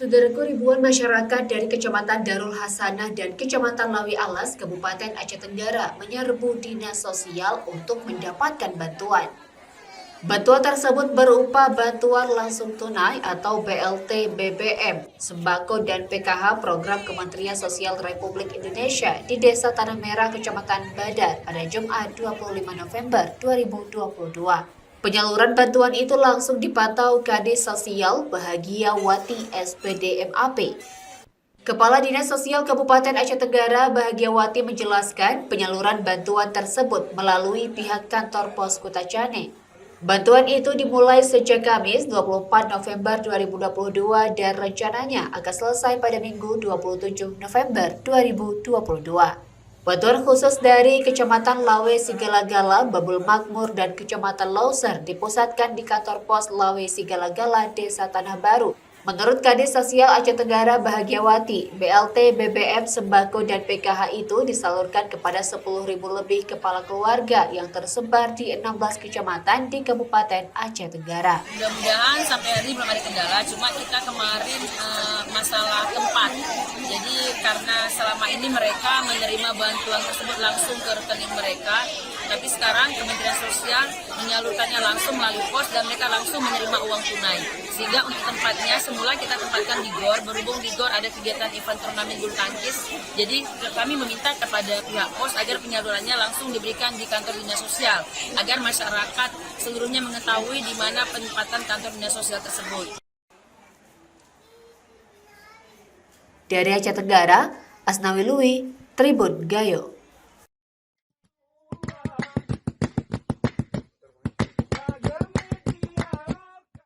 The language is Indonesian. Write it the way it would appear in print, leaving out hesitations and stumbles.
Saudaraku, ribuan masyarakat dari Kecamatan Darul Hasanah dan Kecamatan Lawi Alas, Kabupaten Aceh Tenggara menyerbu dinas sosial untuk mendapatkan bantuan. Bantuan tersebut berupa bantuan langsung tunai atau BLT BBM, sembako dan PKH program Kementerian Sosial Republik Indonesia di Desa Tanah Merah, Kecamatan Badar pada Jumat 25 November 2022. Penyaluran bantuan itu langsung dipantau Kadis Sosial Bahagia Wati SPD MAP. Kepala Dinas Sosial Kabupaten Aceh Tenggara Bahagiawati menjelaskan penyaluran bantuan tersebut melalui pihak kantor pos Kutacane. Bantuan itu dimulai sejak Kamis 24 November 2022 dan rencananya akan selesai pada Minggu 27 November 2022. Bantuan khusus dari Kecamatan Lawe Sigalagala, Babul Makmur, dan Kecamatan Lauser dipusatkan di kantor pos Lawe Sigalagala, Desa Tanah Baru. Menurut Kadis Sosial Aceh Tenggara Bahagiawati, BLT, BBM, sembako, dan PKH itu disalurkan kepada 10.000 lebih kepala keluarga yang tersebar di 16 kecamatan di Kabupaten Aceh Tenggara. Mudah-mudahan sampai hari ini belum ada kendala, cuma kita kemarin masalah tempat. Jadi karena selama ini mereka menerima bantuan tersebut langsung ke rekening mereka, tapi sekarang Kementerian Sosial menyalurkannya langsung melalui pos dan mereka langsung menerima uang tunai. Sehingga untuk tempatnya semula kita tempatkan di GOR, berhubung di GOR ada kegiatan event turnamen bulu tangkis. Jadi kami meminta kepada pihak pos agar penyalurannya langsung diberikan di kantor dinas sosial, agar masyarakat seluruhnya mengetahui di mana penempatan kantor dinas sosial tersebut. Dari Aceh Tenggara, Asnawi Lui, Tribun Gayo.